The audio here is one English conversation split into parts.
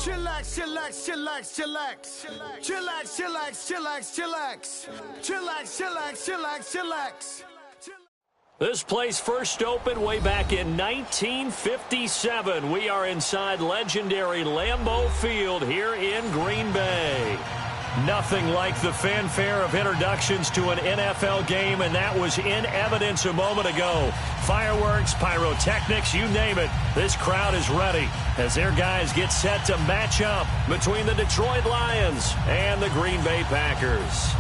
Chillax, chillax, chillax, chillax. Chillax, chillax, chillax, chillax. Chillax, chillax, chillax, chillax. This place first opened way back in 1957. We are inside legendary Lambeau Field here in Green Bay. Nothing like the fanfare of introductions to an NFL game, and that was in evidence a moment ago. Fireworks, pyrotechnics, you name it. This crowd is ready as their guys get set to match up between the Detroit Lions and the Green Bay Packers.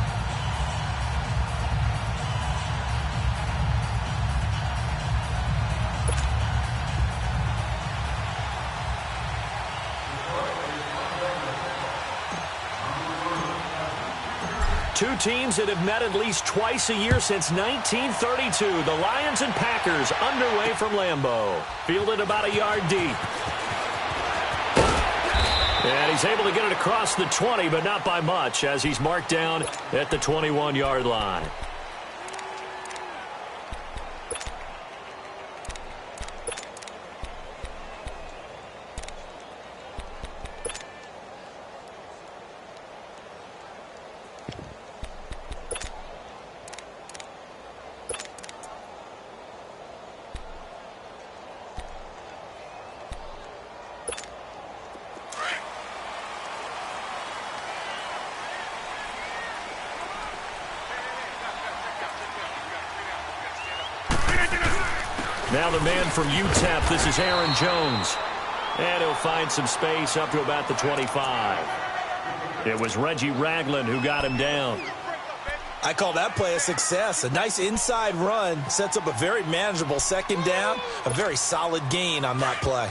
Two teams that have met at least twice a year since 1932. The Lions and Packers underway from Lambeau. Fielded about a yard deep. And he's able to get it across the 20, but not by much, as he's marked down at the 21-yard line. Now the man from UTEP, this is Aaron Jones. And he'll find some space up to about the 25. It was Reggie Ragland who got him down. I call that play a success. A nice inside run sets up a very manageable second down. A very solid gain on that play.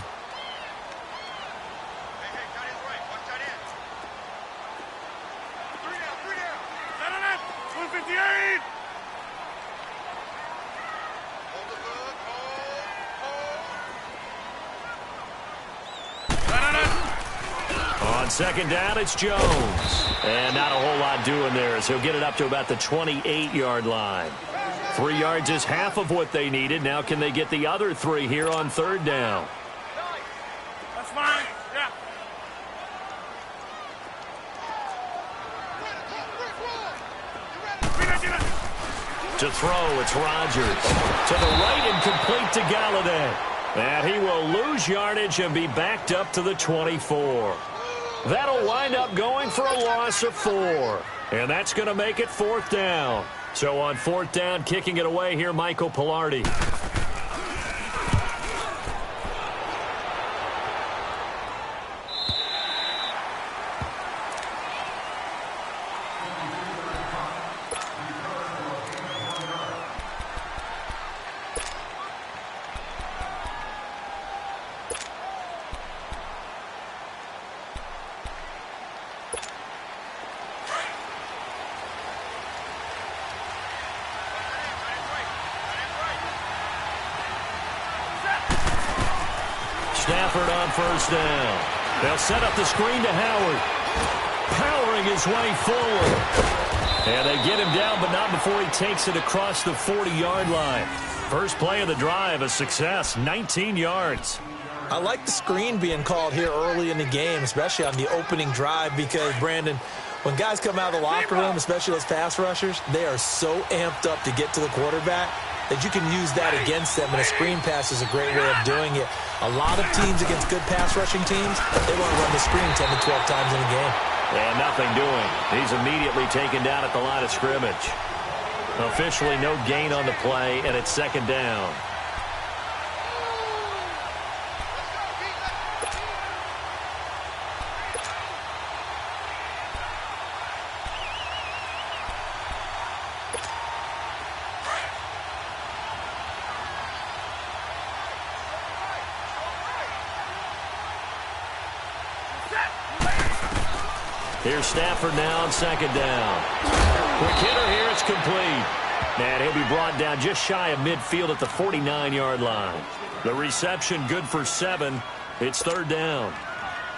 On second down, it's Jones. And not a whole lot doing there as he'll get it up to about the 28-yard line. 3 yards is half of what they needed. Now can they get the other 3 here on third down? That's fine. Yeah. To throw, it's Rodgers. To the right and complete to Galladay. And he will lose yardage and be backed up to the 24. That'll wind up going for a loss of 4. And that's going to make it fourth down. So on fourth down, kicking it away here, Michael Pilardi. Stafford on first down. They'll set up the screen to Howard. Powering his way forward. And they get him down, but not before he takes it across the 40-yard line. First play of the drive, a success, 19 yards. I like the screen being called here early in the game, especially on the opening drive, because, Brandon, when guys come out of the locker room, especially those pass rushers, they are so amped up to get to the quarterback that you can use that against them, and a screen pass is a great way of doing it. A lot of teams against good pass rushing teams, they want to run the screen 10 to 12 times in a game. And nothing doing. He's immediately taken down at the line of scrimmage. Officially no gain on the play, and it's second down. Here's Stafford now on second down. Quick hitter here, it's complete. And he'll be brought down just shy of midfield at the 49-yard line. The reception good for 7. It's third down.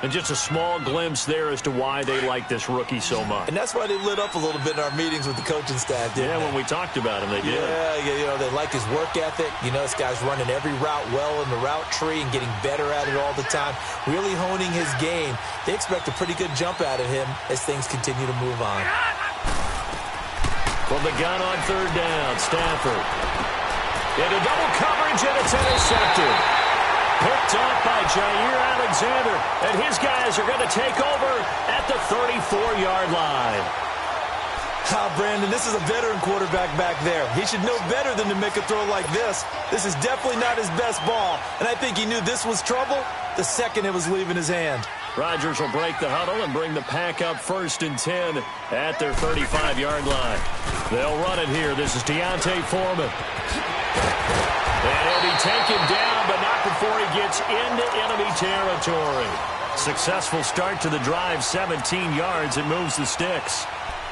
And just a small glimpse there as to why they like this rookie so much. And that's why they lit up a little bit in our meetings with the coaching staff, didn't they? When we talked about him, they did. Yeah, they like his work ethic. This guy's running every route well in the route tree and getting better at it all the time, really honing his game. They expect a pretty good jump out of him as things continue to move on. From the gun on third down, Stafford. Into double coverage, and it's intercepted. Picked off by Jair Alexander, and his guys are going to take over at the 34-yard line. Brandon, this is a veteran quarterback back there. He should know better than to make a throw like this. This is definitely not his best ball, and I think he knew this was trouble the second it was leaving his hand. Rodgers will break the huddle and bring the pack up 1st and 10 at their 35-yard line. They'll run it here. This is Deontay Foreman. And he'll be taken down, but not before he gets into enemy territory. Successful start to the drive, 17 yards. It moves the sticks.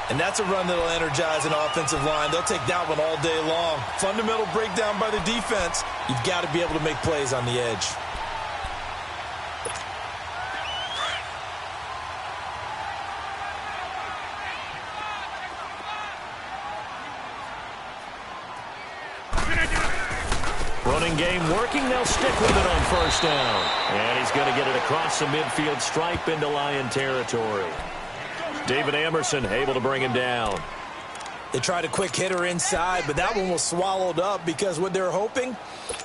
And that's a run that'll energize an offensive line. They'll take that one all day long. Fundamental breakdown by the defense. You've got to be able to make plays on the edge. Running game working. They'll stick with it on 1st down. And he's going to get it across the midfield stripe into Lion territory. David Emerson able to bring him down. They tried a quick hitter inside, but that one was swallowed up because what they're hoping,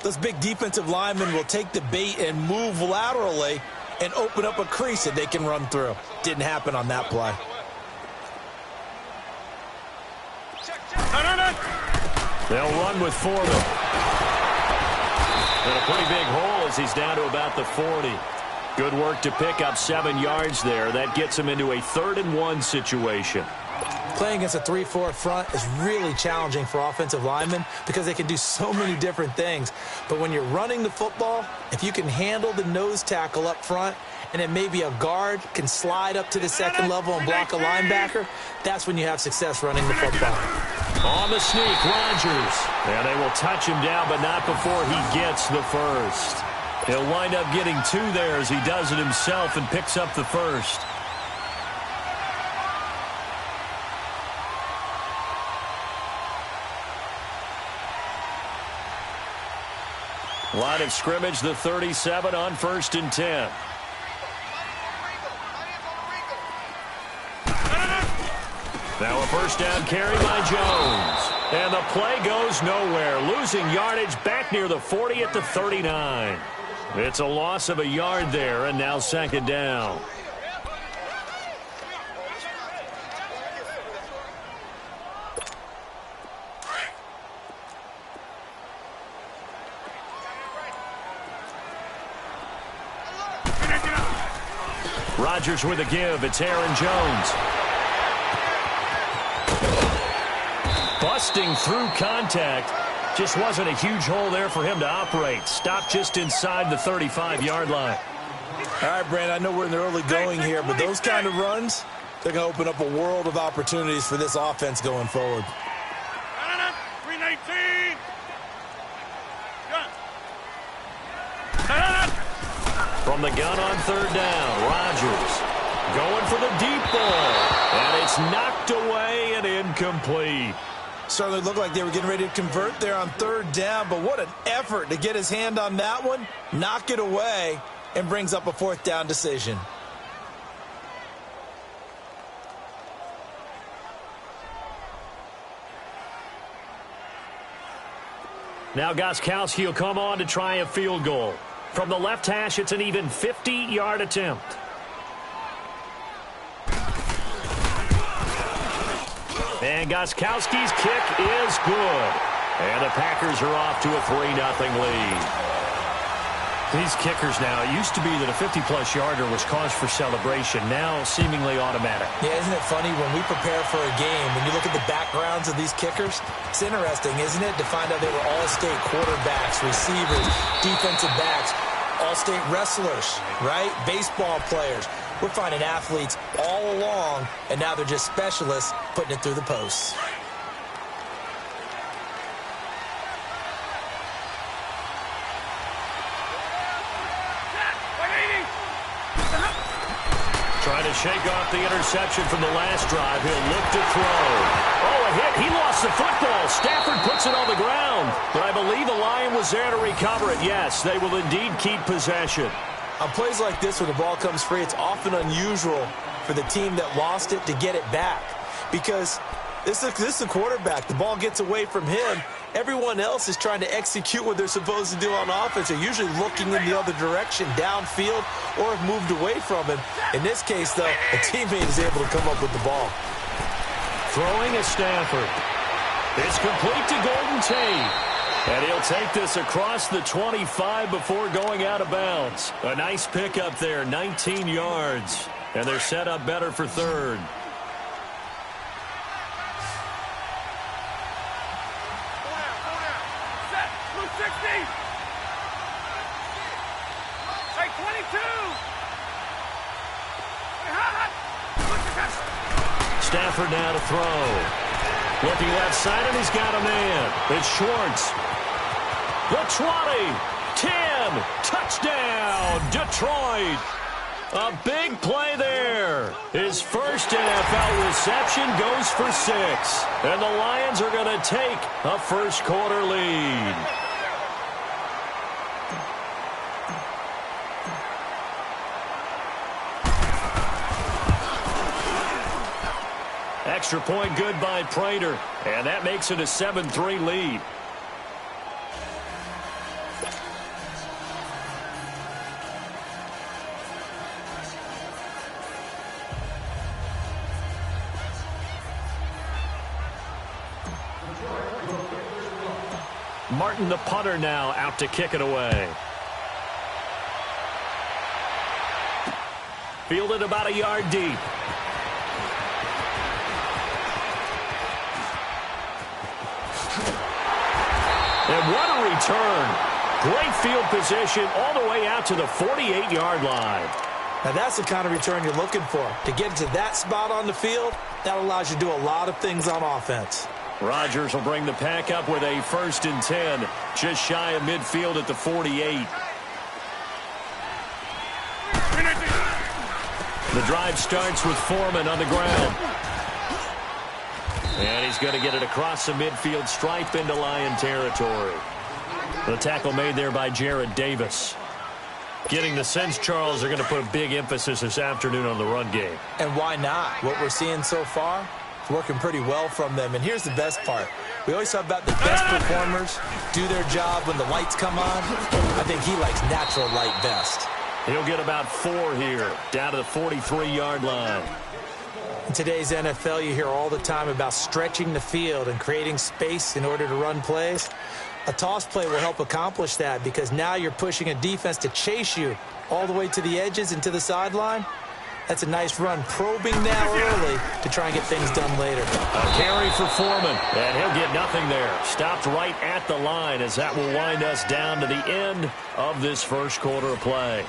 those big defensive linemen will take the bait and move laterally and open up a crease that they can run through. Didn't happen on that play. They'll run with Foreman. And a pretty big hole as he's down to about the 40. Good work to pick up 7 yards there. That gets him into a 3rd and 1 situation. Playing against a 3-4 front is really challenging for offensive linemen because they can do so many different things. But when you're running the football, if you can handle the nose tackle up front and then maybe a guard can slide up to the 2nd level and block a linebacker, that's when you have success running the football. On the sneak, Rodgers. And they will touch him down, but not before he gets the 1st. He'll wind up getting 2 there as he does it himself and picks up the 1st. Line of scrimmage, the 37 on 1st and 10. Now a 1st down carry by Jones. And the play goes nowhere. Losing yardage back near the 40 at the 39. It's a loss of a yard there, and now 2nd down. Rodgers with a give. It's Aaron Jones. Busting through contact. Just wasn't a huge hole there for him to operate. Stopped just inside the 35-yard line. All right, Brandon, I know we're in the early going here, but those kind of runs, they're going to open up a world of opportunities for this offense going forward. 319. From the gun on 3rd down, Rodgers going for the deep ball. And it's knocked away and incomplete. Certainly looked like they were getting ready to convert there on 3rd down, but what an effort to get his hand on that one, knock it away, and brings up a 4th down decision. Now Gostkowski will come on to try a field goal. From the left hash, it's an even 50-yard attempt. And Gostkowski's kick is good. And the Packers are off to a 3-0 lead. These kickers now, it used to be that a 50-plus yarder was cause for celebration. Now seemingly automatic. Yeah, isn't it funny when we prepare for a game, when you look at the backgrounds of these kickers, it's interesting, isn't it, to find out they were all-state quarterbacks, receivers, defensive backs, all-state wrestlers, right? Baseball players. We're finding athletes all along, and now they're just specialists putting it through the posts. Trying to shake off the interception from the last drive. He'll look to throw. Oh, a hit. He lost the football. Stafford puts it on the ground. But I believe the Lion was there to recover it. Yes, they will indeed keep possession. On plays like this where the ball comes free, it's often unusual for the team that lost it to get it back. Because this is a quarterback. The ball gets away from him. Everyone else is trying to execute what they're supposed to do on offense. They're usually looking in the other direction, downfield, or have moved away from him. In this case, though, a teammate is able to come up with the ball. Throwing a Stafford. It's complete to Golden Tate. And he'll take this across the 25 before going out of bounds. A nice pickup there, 19 yards. And they're set up better for third. Stafford now to throw. Looking left side, and he's got a man. It's Schwartz. The 20, 10, touchdown, Detroit. A big play there. His first NFL reception goes for 6. And the Lions are going to take a first-quarter lead. Extra point good by Prater, and that makes it a 7-3 lead. Martin, the punter, now out to kick it away. Fielded about a yard deep. And what a return. Great field position all the way out to the 48-yard line. Now that's the kind of return you're looking for. To get to that spot on the field, that allows you to do a lot of things on offense. Rodgers will bring the pack up with a 1st and 10, just shy of midfield at the 48. The drive starts with Foreman on the ground. And he's going to get it across the midfield stripe into Lion territory. The tackle made there by Jared Davis. Getting the sense, Charles, they're going to put a big emphasis this afternoon on the run game. And why not? What we're seeing so far is working pretty well from them. And here's the best part. We always talk about the best performers do their job when the lights come on. I think he likes natural light best. He'll get about 4 here, down to the 43-yard line. In today's NFL, you hear all the time about stretching the field and creating space in order to run plays. A toss play will help accomplish that because now you're pushing a defense to chase you all the way to the edges and to the sideline. That's a nice run, probing now early to try and get things done later. A carry for Foreman, and he'll get nothing there. Stopped right at the line as that will wind us down to the end of this first quarter of play.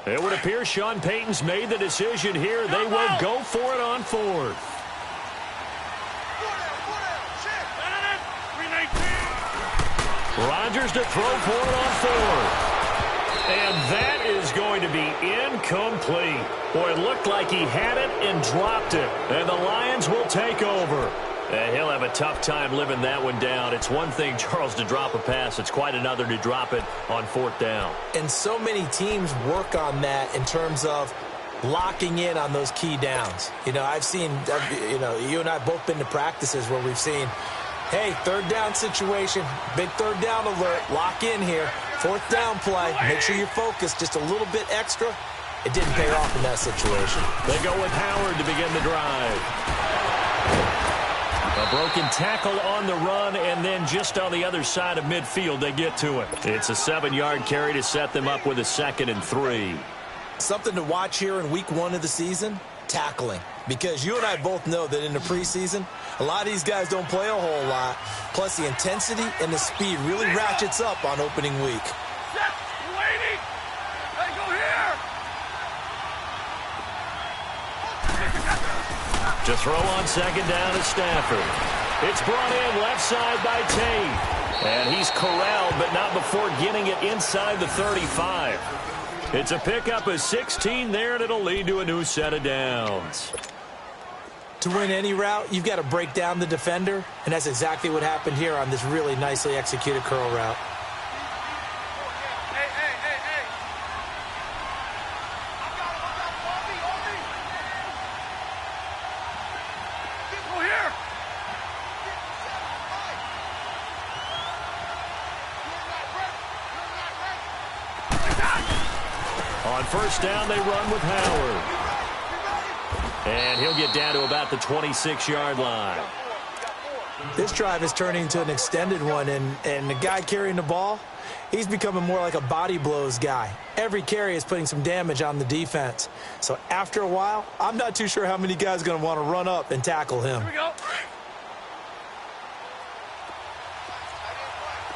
It would appear Sean Payton's made the decision here. They will go for it on 4th. Rodgers to throw for it on 4th. And that is going to be incomplete. Boy, it looked like he had it and dropped it. And the Lions will take over. And he'll have a tough time living that one down. It's one thing, Charles, to drop a pass. It's quite another to drop it on 4th down. And so many teams work on that in terms of locking in on those key downs. You know, I've seen, you and I have both been to practices where we've seen, hey, 3rd down situation, big 3rd down alert, lock in here. 4th down play, make sure you're focused just a little bit extra. It didn't pay off in that situation. They go with Howard to begin the drive. A broken tackle on the run, and then just on the other side of midfield, they get to it. It's a 7-yard carry to set them up with a 2nd and 3. Something to watch here in week 1 of the season. tackling. Because you and I both know that in the preseason, a lot of these guys don't play a whole lot. Plus, the intensity and the speed really ratchets up on opening week. Set, waiting. Hey, go here. To throw on second down is Stafford. It's brought in left side by Tate. And he's corralled, but not before getting it inside the 35. It's a pickup of 16 there, and it'll lead to a new set of downs. To win any route, you've got to break down the defender, and that's exactly what happened here on this really nicely executed curl route. Hey, hey, hey, hey. I got him. Go here. On first down, they run with Howard. And he'll get down to about the 26-yard line. This drive is turning into an extended one, and the guy carrying the ball, he's becoming more like a body blows guy. Every carry is putting some damage on the defense. So after a while, I'm not too sure how many guys are going to want to run up and tackle him. Here we go.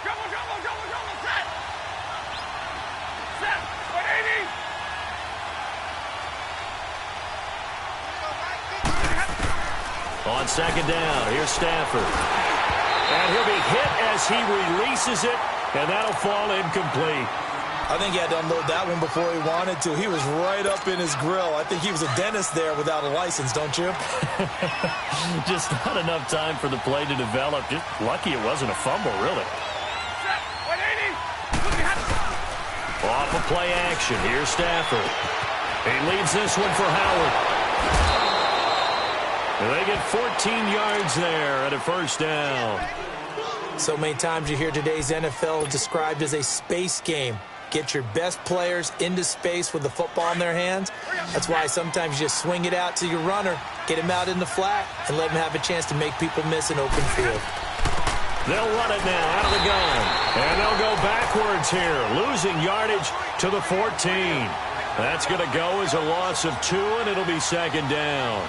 Double, set. Set, 180. On second down, here's Stafford. And he'll be hit as he releases it, and that'll fall incomplete. I think he had to unload that one before he wanted to. He was right up in his grill. I think he was a dentist there without a license, don't you? Just not enough time for the play to develop. Just lucky it wasn't a fumble, really. Set, 180. Off of play action, here's Stafford. He leads this one for Howard. And they get 14 yards there at a first down. So many times you hear today's NFL described as a space game. Get your best players into space with the football in their hands. That's why sometimes you just swing it out to your runner, get him out in the flat, and let him have a chance to make people miss an open field. They'll run it now out of the gun. And they'll go backwards here, losing yardage to the 14. That's going to go as a loss of 2, and it'll be second down.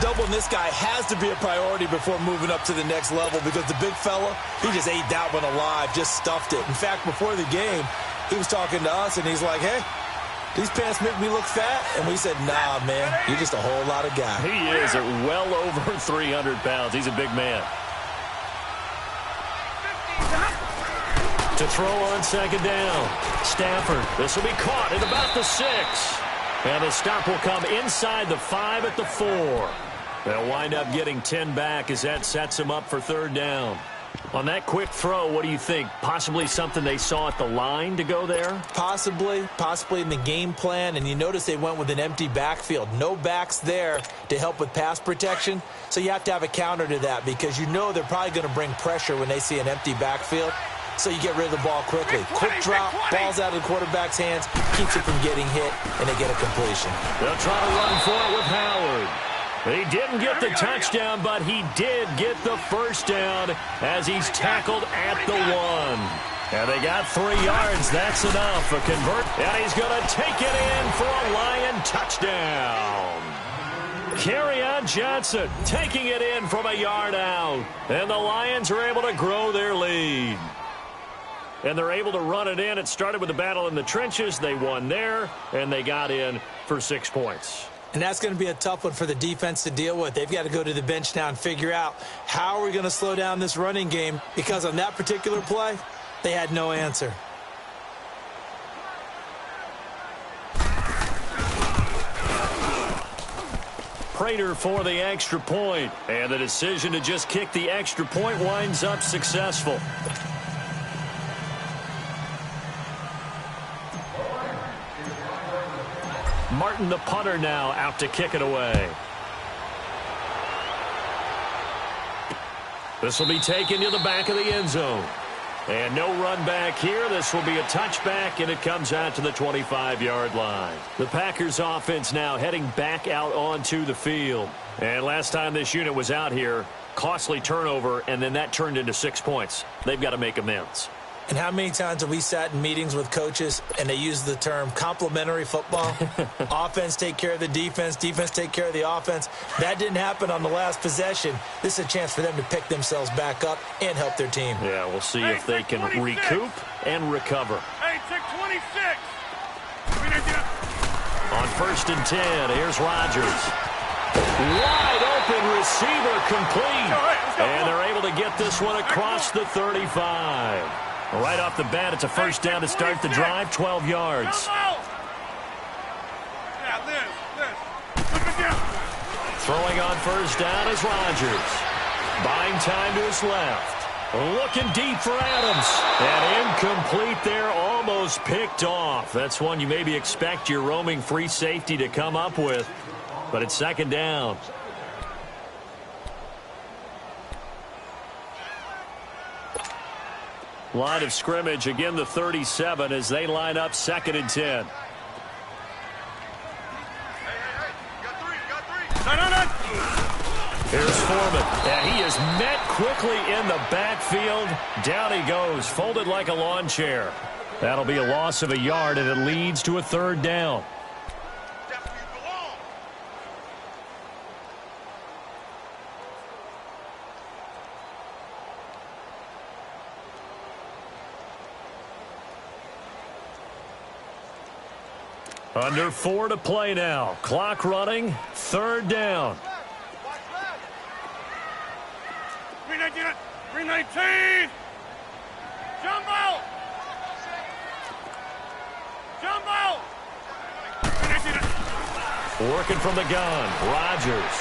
Doubling this guy has to be a priority before moving up to the next level because the big fella, he just ate that one alive, just stuffed it. In fact, before the game, he was talking to us, and he's like, hey, these pants make me look fat? And we said, nah, man, you're just a whole lot of guy. He is at well over 300 pounds. He's a big man. To throw on second down, Stafford. This will be caught at about the 6. And the stop will come inside the 5 at the 4. They'll wind up getting 10 back as that sets them up for third down. On that quick throw, what do you think? Possibly something they saw at the line to go there? Possibly in the game plan. And you notice they went with an empty backfield. No backs there to help with pass protection. So you have to have a counter to that because you know they're probably going to bring pressure when they see an empty backfield. So you get rid of the ball quickly. Quick drop, ball's out of the quarterback's hands, keeps it from getting hit, and they get a completion. They'll try to run for it with Howard. He didn't get the touchdown, but he did get the first down as he's tackled at the 1. And they got 3 yards. That's enough. A convert, and he's going to take it in for a Lion touchdown. Kerryon Johnson taking it in from a yard out. And the Lions are able to grow their lead. And they're able to run it in. It started with a battle in the trenches. They won there, and they got in for 6 points. And that's going to be a tough one for the defense to deal with. They've got to go to the bench now and figure out how are we going to slow down this running game, because on that particular play, they had no answer. Prater for the extra point, and the decision to just kick the extra point winds up successful. Martin, the punter, now out to kick it away. This will be taken to the back of the end zone. And no run back here. This will be a touchback, and it comes out to the 25-yard line. The Packers offense now heading back out onto the field. And last time this unit was out here, costly turnover, and then that turned into 6 points. They've got to make amends. And how many times have we sat in meetings with coaches and they use the term complementary football? Offense take care of the defense, defense take care of the offense. That didn't happen on the last possession. This is a chance for them to pick themselves back up and help their team. Yeah, we'll see if they can recoup and recover. Hey, check 26. On 1st and 10, here's Rodgers. Wide open receiver complete. And they're able to get this one across the 35. Right off the bat, it's a first down to start the drive, 12 yards. Throwing on first down is Rodgers. Buying time to his left. Looking deep for Adams. And incomplete there, almost picked off. That's one you maybe expect your roaming free safety to come up with. But it's second down. Line of scrimmage, again the 37 as they line up 2nd and 10. Here's Foreman, and he is met quickly in the backfield. Down he goes, folded like a lawn chair. That'll be a loss of a yard, and it leads to a 3rd down. Under 4 to play now. Clock running. 3rd down. 319. Jumbo. Jumbo. Working from the gun. Rodgers.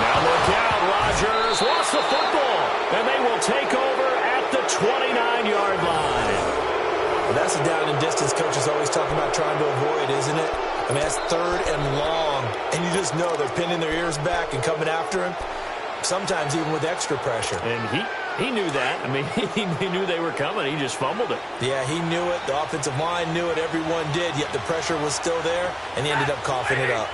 Now look out. Rodgers lost the football. And they will take over at the 29-yard line. Well, that's a down and distance coach is always talking about trying to avoid, isn't it? I mean, that's 3rd and long. And you just know they're pinning their ears back and coming after him. Sometimes even with extra pressure. And he knew that. I mean, he knew they were coming. He just fumbled it. Yeah, he knew it. The offensive line knew it. Everyone did. Yet the pressure was still there, and he ended up coughing it up.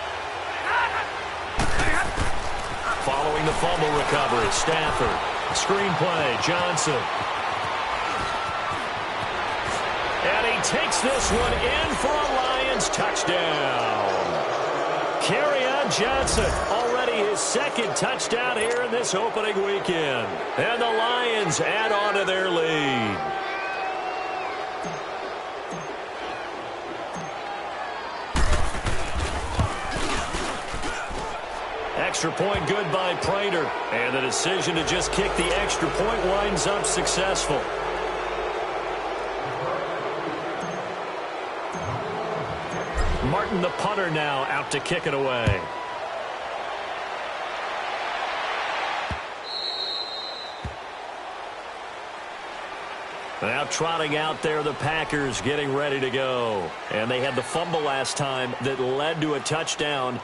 Following the fumble recovery, Stafford. Screenplay, Johnson. And he takes this one in for a Lions touchdown. Kerryon Johnson, already his 2nd touchdown here in this opening weekend. And the Lions add on to their lead. Extra point good by Prater. And the decision to just kick the extra point winds up successful. Martin, the punter, now out to kick it away. Now trotting out there, the Packers getting ready to go. And they had the fumble last time that led to a touchdown.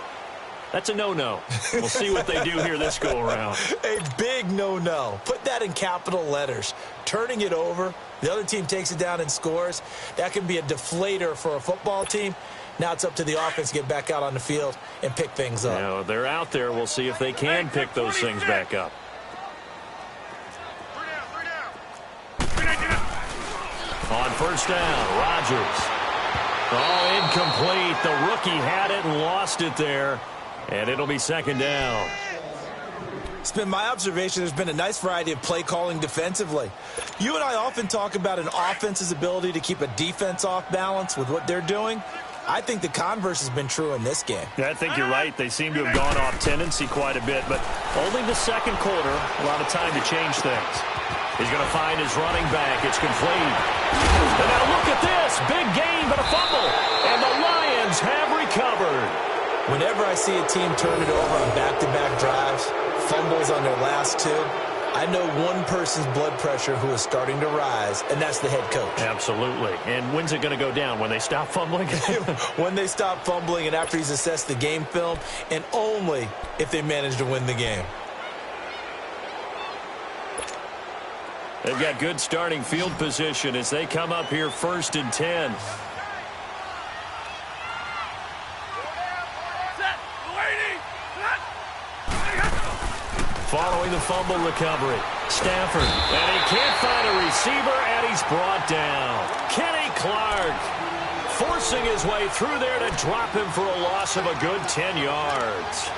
That's a no-no. We'll see what they do here this go-around. A big no-no. Put that in capital letters. Turning it over, the other team takes it down and scores. That can be a deflator for a football team. Now it's up to the offense to get back out on the field and pick things up. You know, they're out there. We'll see if they can pick those things back up. On first down, Rodgers. Oh, incomplete. The rookie had it and lost it there. And it'll be 2nd down. It's been my observation there's been a nice variety of play calling defensively. You and I often talk about an offense's ability to keep a defense off balance with what they're doing. I think the converse has been true in this game. Yeah, I think you're right. They seem to have gone off tendency quite a bit, but only the 2nd quarter, a lot of time to change things. He's going to find his running back. It's complete. And now look at this. Big gain, but a fumble. And the Lions have recovered. Whenever I see a team turn it over on back-to-back drives, fumbles on their last 2, I know one person's blood pressure who is starting to rise, and that's the head coach. Absolutely. And when's it going to go down? When they stop fumbling? When they stop fumbling and after he's assessed the game film, and only if they manage to win the game. They've got good starting field position as they come up here 1st and 10. Following the fumble recovery. Stafford, and he can't find a receiver, and he's brought down. Kenny Clark forcing his way through there to drop him for a loss of a good 10 yards.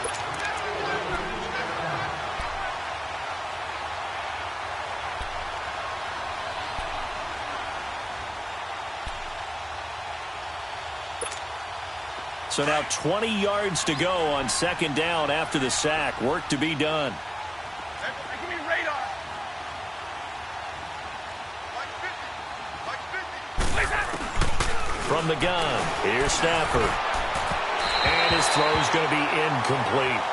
So now 20 yards to go on second down after the sack. Work to be done. Give me radar. Like 50. From the gun, here's Stafford. And his throw's going to be incomplete.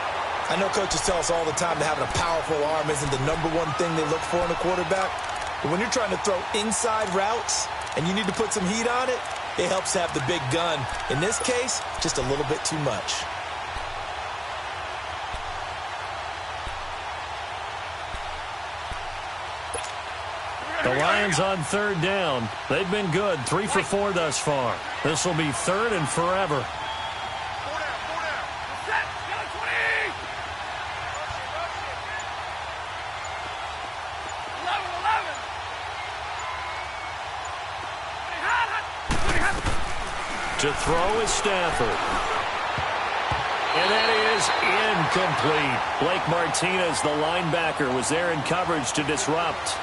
I know coaches tell us all the time that having a powerful arm isn't the number one thing they look for in a quarterback. But when you're trying to throw inside routes and you need to put some heat on it, it helps to have the big gun. In this case, just a little bit too much. The Lions on third down. They've been good, 3 for 4 thus far. This will be third and forever. 4 down. Set. Get a 20. 11. To throw is Stafford. And that is incomplete. Blake Martinez, the linebacker, was there in coverage to disrupt.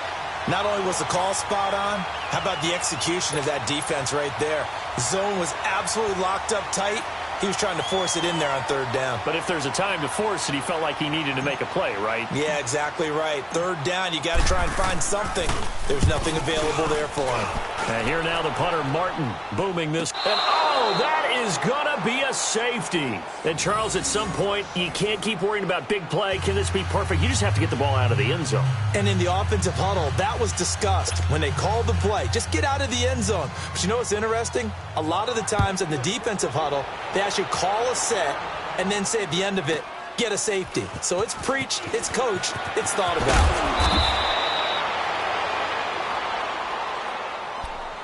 Not only was the call spot on, how about the execution of that defense right there? The zone was absolutely locked up tight. He was trying to force it in there on third down. But if there's a time to force it, he felt like he needed to make a play, right? Yeah, exactly right. Third down, you got to try and find something. There's nothing available there for him. And here now the punter, Martin, booming this. And, oh, that is going to be a safety. And, Charles, at some point, you can't keep worrying about big play. Can this be perfect? You just have to get the ball out of the end zone. And in the offensive huddle, that was discussed when they called the play. Just get out of the end zone. But you know what's interesting? A lot of the times in the defensive huddle, they actually call a set and then say at the end of it, get a safety. So it's preached, it's coached, it's thought about.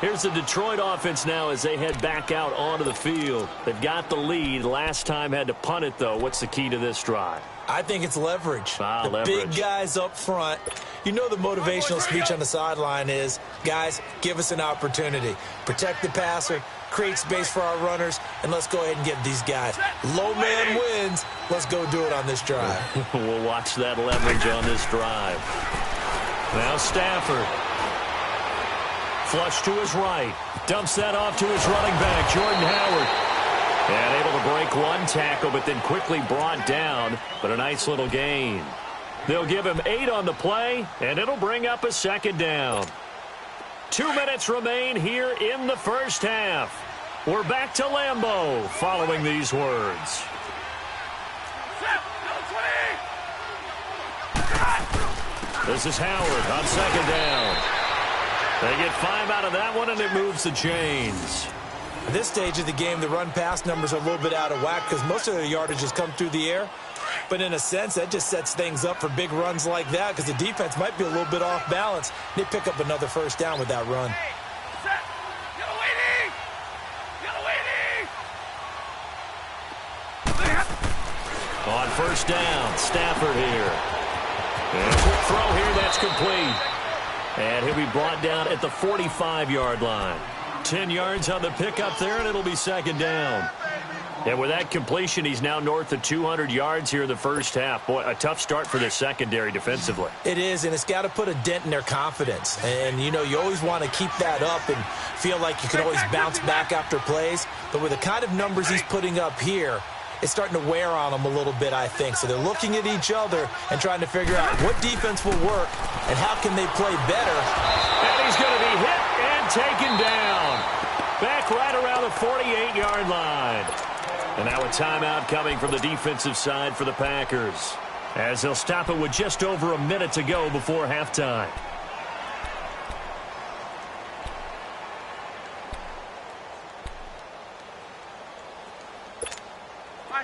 Here's the Detroit offense now as they head back out onto the field. They've got the lead. Last time had to punt it, though. What's the key to this drive? I think it's leverage. The leverage. Big guys up front. You know the motivational speech on the sideline is, guys, give us an opportunity. Protect the passer, create space for our runners, and let's go ahead and get these guys. Low man wins. Let's go do it on this drive. We'll watch that leverage on this drive. Now Stafford. Flush to his right. Dumps that off to his running back, Jordan Howard. And able to break one tackle, but then quickly brought down. But a nice little gain. They'll give him 8 on the play, and it'll bring up a second down. 2 minutes remain here in the first half. We're back to Lambeau following these words. This is Howard on second down. They get 5 out of that one, and it moves the chains. At this stage of the game, the run-pass numbers are a little bit out of whack because most of their yardage has come through the air. But in a sense, that just sets things up for big runs like that because the defense might be a little bit off balance. They pick up another first down with that run. On first down, Stafford here. And a quick throw here, that's complete. And he'll be brought down at the 45-yard line. 10 yards on the pickup there, and it'll be second down. And with that completion, he's now north of 200 yards here in the first half. Boy, a tough start for the secondary defensively. It is, and it's got to put a dent in their confidence. And, you know, you always want to keep that up and feel like you can always bounce back after plays. But with the kind of numbers he's putting up here, it's starting to wear on them a little bit, I think. So they're looking at each other and trying to figure out what defense will work and how can they play better. And he's going to be hit and taken down. Back right around the 48-yard line. And now a timeout coming from the defensive side for the Packers, as they'll stop it with just over a minute to go before halftime.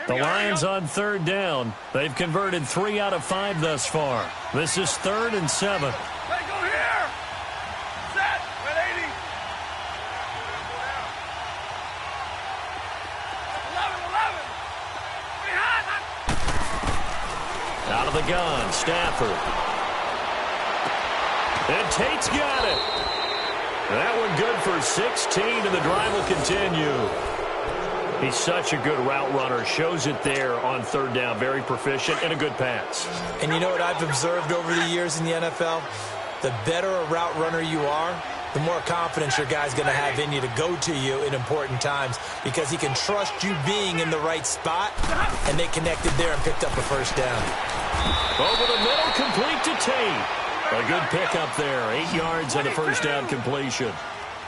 The Lions on third down. They've converted 3 out of 5 thus far. This is 3rd and 7. Hey, go here. Set. With 80. 11. Out of the the gun, Stafford. And Tate's got it. That one good for 16, and the drive will continue. He's such a good route runner. Shows it there on third down. Very proficient and a good pass. And you know what I've observed over the years in the NFL? The better a route runner you are, the more confidence your guy's going to have in you to go to you in important times because he can trust you being in the right spot, and they connected there and picked up a first down. Over the middle, complete to Tate. A good pickup there. 8 yards on the first down completion.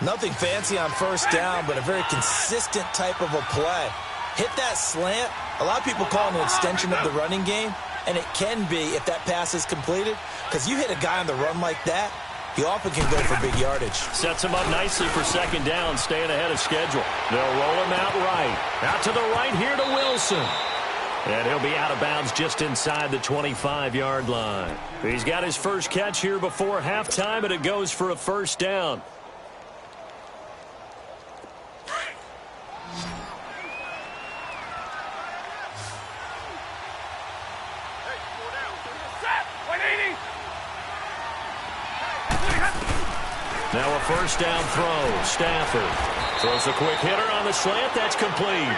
Nothing fancy on first down, but a very consistent type of a play. Hit that slant. A lot of people call it an extension of the running game, and it can be if that pass is completed, because you hit a guy on the run like that, he often can go for big yardage. Sets him up nicely for second down, staying ahead of schedule. They'll roll him out right. Out to the right here to Wilson. And he'll be out of bounds just inside the 25-yard line. He's got his first catch here before halftime, and it goes for a first down. Now a first down throw. Stafford throws a quick hitter on the slant. That's complete.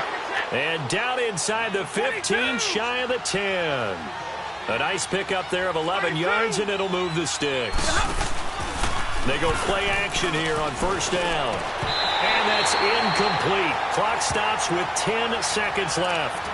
And down inside the 15, shy of the 10. A nice pickup there of 11 yards, and it'll move the sticks. They go play action here on first down. And that's incomplete. Clock stops with 10 seconds left.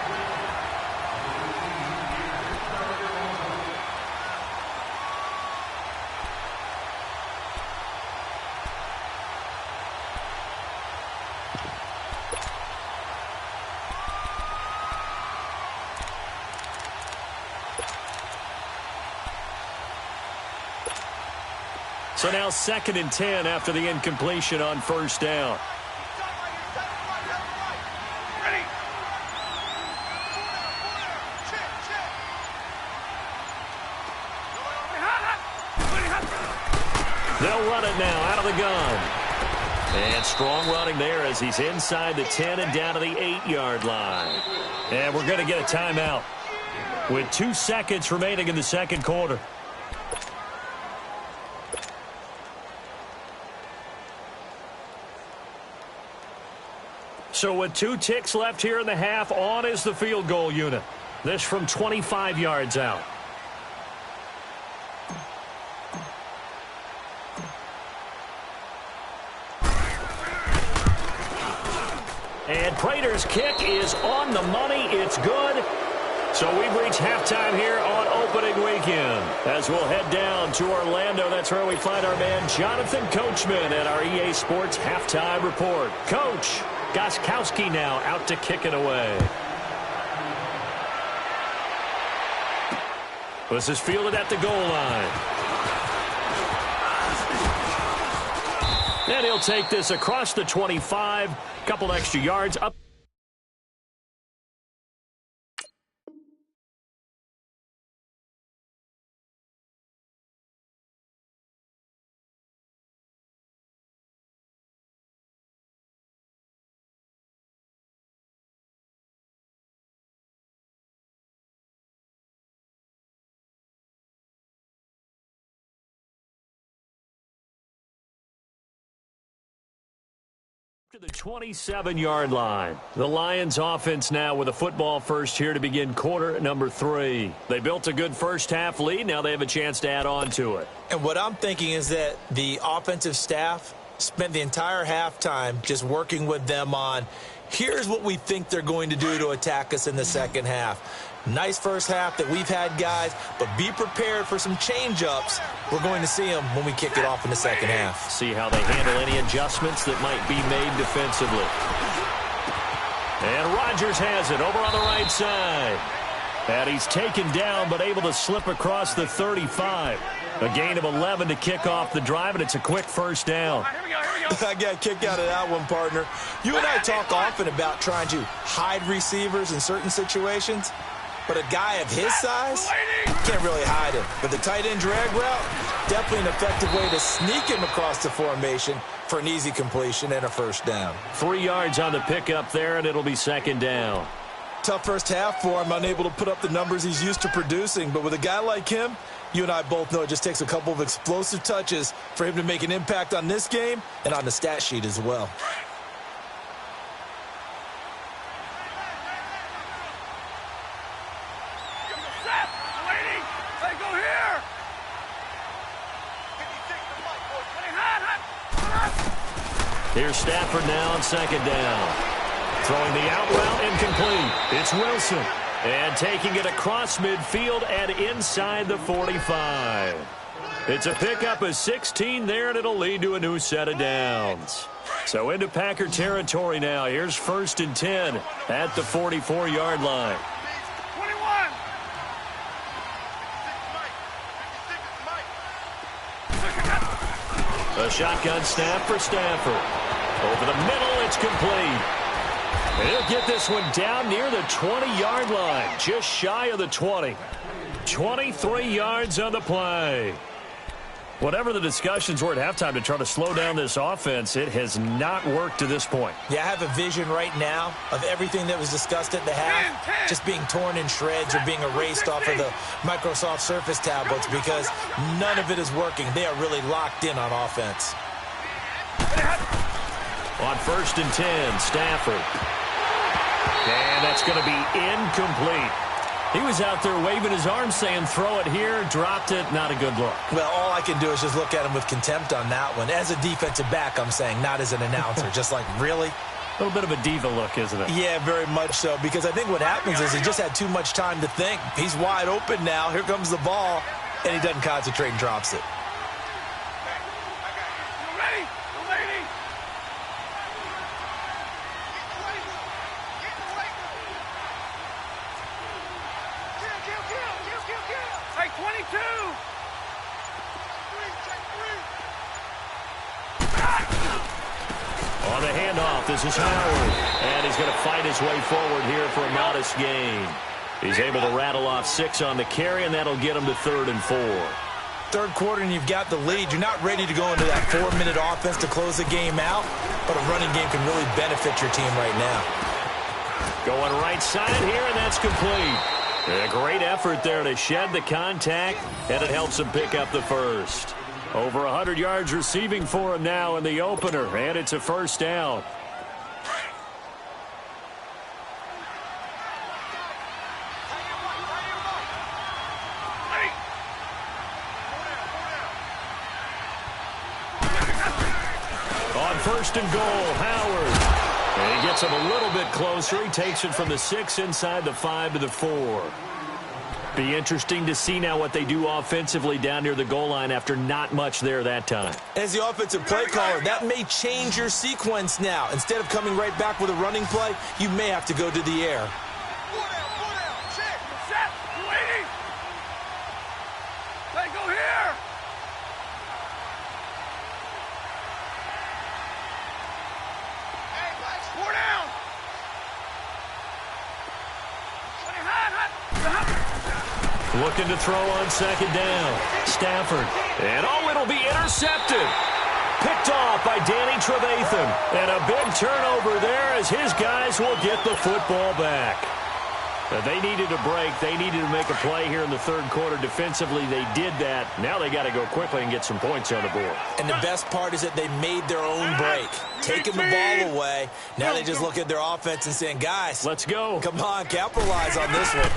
So now 2nd and 10 after the incompletion on first down. They'll run it now out of the gun. And strong running there as he's inside the 10 and down to the 8-yard line. And we're going to get a timeout with 2 seconds remaining in the second quarter. So with 2 ticks left here in the half, on is the field goal unit. This from 25 yards out. And Prater's kick is on the money. It's good. So we've reached halftime here on opening weekend. As we'll head down to Orlando, that's where we find our man Jonathan Coachman at our EA Sports Halftime Report. Coach, Gostkowski now out to kick it away. This is fielded at the goal line. And he'll take this across the 25. Couple extra yards up. To the 27-yard line. The Lions offense now with a football first here to begin quarter number 3. They built a good first half lead. Now they have a chance to add on to it. And what I'm thinking is that the offensive staff spent the entire halftime just working with them on, here's what we think they're going to do to attack us in the second half. Nice first half that we've had, guys, but be prepared for some change-ups. We're going to see them when we kick it off in the second half. See how they handle any adjustments that might be made defensively. And Rodgers has it over on the right side. And he's taken down but able to slip across the 35. A gain of 11 to kick off the drive, and it's a quick first down. I got kicked out of that one, partner. You and I talk often about trying to hide receivers in certain situations. But a guy of his size can't really hide him. But the tight end drag route, definitely an effective way to sneak him across the formation for an easy completion and a first down. 3 yards on the pickup there, and it'll be second down. Tough first half for him, unable to put up the numbers he's used to producing. But with a guy like him, you and I both know it just takes a couple of explosive touches for him to make an impact on this game and on the stat sheet as well. Here's Stafford now on second down. Throwing the out route incomplete. It's Wilson. And taking it across midfield and inside the 45. It's a pickup of 16 there, and it'll lead to a new set of downs. So into Packer territory now. Here's 1st and 10 at the 44-yard line. 21. A shotgun snap for Stafford. Over the middle, it's complete. And he'll get this one down near the 20-yard line, just shy of the 20. 23 yards on the play. Whatever the discussions were at halftime to try to slow down this offense, it has not worked to this point. Yeah, I have a vision right now of everything that was discussed at the half just being torn in shreds or being erased off of the Microsoft Surface tablets because none of it is working. They are really locked in on offense. On 1st and 10, Stafford. And that's going to be incomplete. He was out there waving his arms saying, throw it here, dropped it, not a good look. Well, all I can do is just look at him with contempt on that one. As a defensive back, I'm saying, not as an announcer. Just like, really? A little bit of a diva look, isn't it? Yeah, very much so, because I think what happens is he just had too much time to think. He's wide open now. Here comes the ball, and he doesn't concentrate and drops it. On the handoff, this is Howard. And he's going to fight his way forward here for a modest gain. He's able to rattle off 6 on the carry, and that'll get him to 3rd and 4. Third quarter, and you've got the lead. You're not ready to go into that 4-minute offense to close the game out, but a running game can really benefit your team right now. Going right side here, and that's complete. A great effort there to shed the contact, and it helps him pick up the first. Over 100 yards receiving for him now in the opener, and it's a first down. On 1st and goal, Howard. And he gets him a little bit closer. He takes it from the 6 inside the 5 to the 4. Be interesting to see now what they do offensively down near the goal line after not much there that time. As the offensive play caller, that may change your sequence now. Instead of coming right back with a running play, you may have to go to the air. Hey, go here. Four down. Looking to throw on second down. Stafford. And it'll be intercepted. Picked off by Danny Trevathan. And a big turnover there as his guys will get the football back. They needed a break. They needed to make a play here in the third quarter. Defensively, they did that. Now they got to go quickly and get some points on the board. And the best part is that they made their own break. Taking the ball away. Now they just look at their offense and saying, guys, let's go. Come on, capitalize on this one.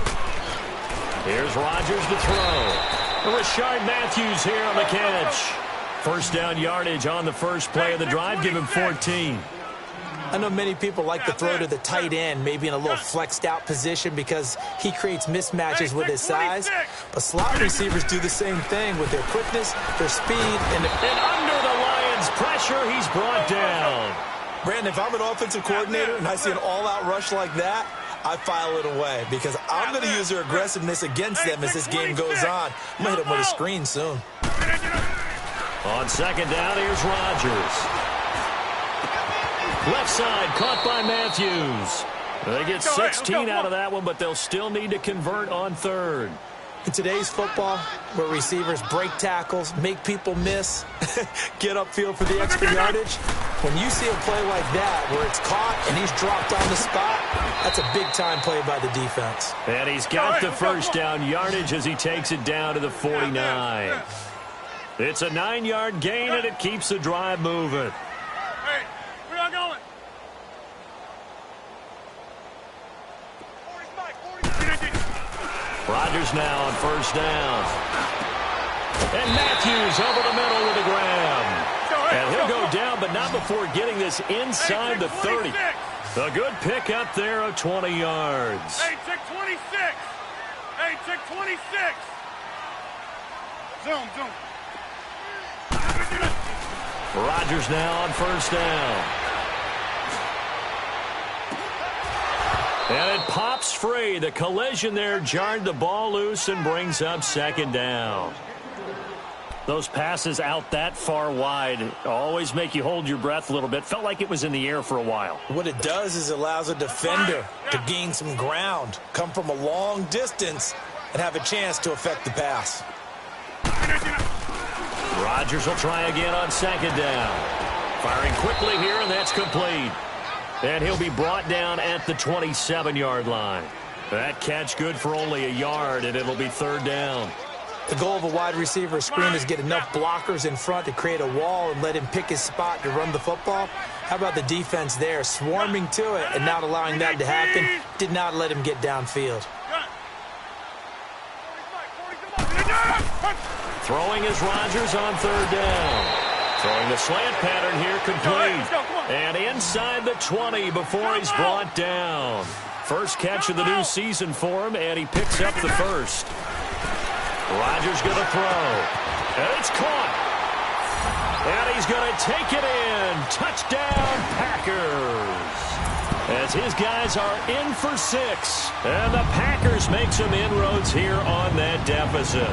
Here's Rodgers to throw. Rashard Matthews here on the catch. First down yardage on the first play of the drive. Give him 14. I know many people like to throw to the tight end, maybe in a little flexed out position because he creates mismatches with his size. But slot receivers do the same thing with their quickness, their speed, and under the Lions' pressure, he's brought down. Brandon, if I'm an offensive coordinator and I see an all-out rush like that, I file it away because I'm going to use their aggressiveness against them as this game goes on. I'm going to hit them with a screen soon. On second down, here's Rodgers. Left side, caught by Matthews. They get 16 out of that one, but they'll still need to convert on third. In today's football, where receivers break tackles, make people miss, get upfield for the extra yardage, When you see a play like that where it's caught and he's dropped on the spot, that's a big-time play by the defense. And he's got the first down yardage as he takes it down to the 49. It's a 9-yard gain, and it keeps the drive moving. Hey, where y'all going? Rodgers now on first down. And Matthews over the middle with a grab. And he'll go down, but not before getting this inside the 30. A good pickup there of 20 yards. Hey, check 26. Hey, check 26. Zoom. Rodgers now on first down. And it pops free. The collision there jarred the ball loose and brings up second down. Those passes out that far wide always make you hold your breath a little bit. Felt like it was in the air for a while. What it does is it allows a defender to gain some ground, come from a long distance, and have a chance to affect the pass. Rodgers will try again on second down. Firing quickly here, and that's complete. And he'll be brought down at the 27-yard line. That catch good for only a yard, and it'll be third down. The goal of a wide receiver screen is get enough blockers in front to create a wall and let him pick his spot to run the football. How about the defense there, swarming to it and not allowing that to happen? Did not let him get downfield. Throwing is Rodgers on third down. Throwing the slant pattern here complete. And inside the 20 before he's brought down. First catch of the new season for him, and he picks up the first. Rodgers going to throw. And it's caught. And he's going to take it in. Touchdown, Packers. As his guys are in for 6. And the Packers make some inroads here on that deficit.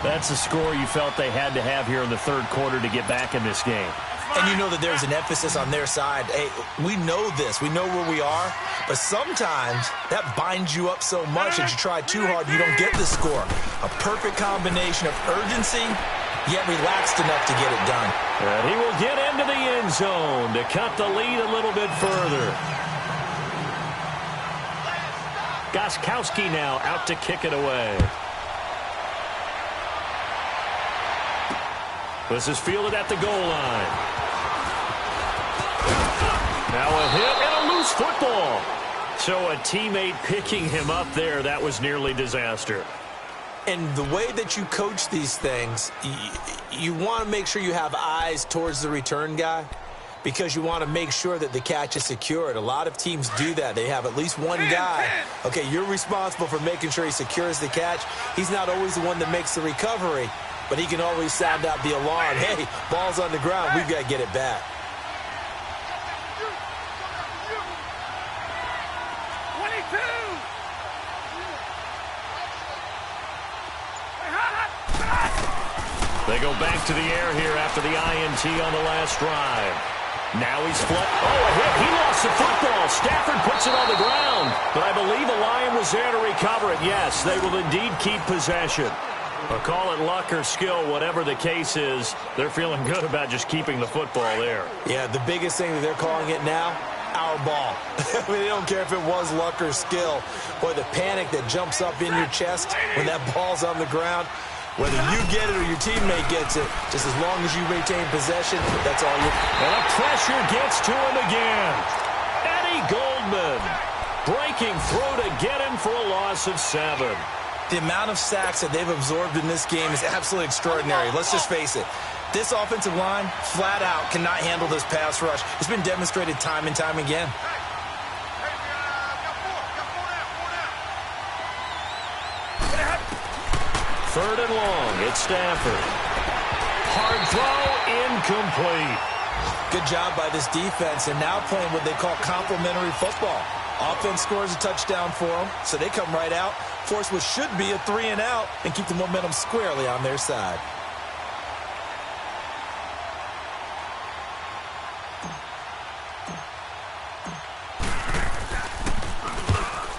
That's the score you felt they had to have here in the third quarter to get back in this game. And you know that there's an emphasis on their side. Hey, we know this. We know where we are. But sometimes that binds you up so much that you try too hard, you don't get the score. A perfect combination of urgency, yet relaxed enough to get it done. And he will get into the end zone to cut the lead a little bit further. Gostkowski now out to kick it away. This is fielded at the goal line. Now a hit and a loose football. So a teammate picking him up there, that was nearly disaster. And the way that you coach these things, you want to make sure you have eyes towards the return guy because you want to make sure that the catch is secured. A lot of teams do that. They have at least one guy. Okay, you're responsible for making sure he secures the catch. He's not always the one that makes the recovery, but he can always sound out the alarm. Hey, ball's on the ground. We've got to get it back. 22. They go back to the air here after the INT on the last drive. Now he's flat. Oh, a hit. He lost the football. Stafford puts it on the ground. But I believe the Lion was there to recover it. Yes, they will indeed keep possession. Or call it luck or skill, whatever the case is, they're feeling good about just keeping the football there. Yeah, the biggest thing that they're calling it now, our ball. I mean, they don't care if it was luck or skill. Boy, the panic that jumps up in your chest when that ball's on the ground, whether you get it or your teammate gets it, just as long as you retain possession, that's all you... And the pressure gets to him again. Eddie Goldman breaking through to get him for a loss of 7. The amount of sacks that they've absorbed in this game is absolutely extraordinary. Let's just face it. This offensive line, flat out, cannot handle this pass rush. It's been demonstrated time and time again. Third and long. It's Stafford. Hard throw, incomplete. Good job by this defense, and now playing what they call complementary football. Offense scores a touchdown for them, so they come right out, force what should be a 3-and-out, and keep the momentum squarely on their side.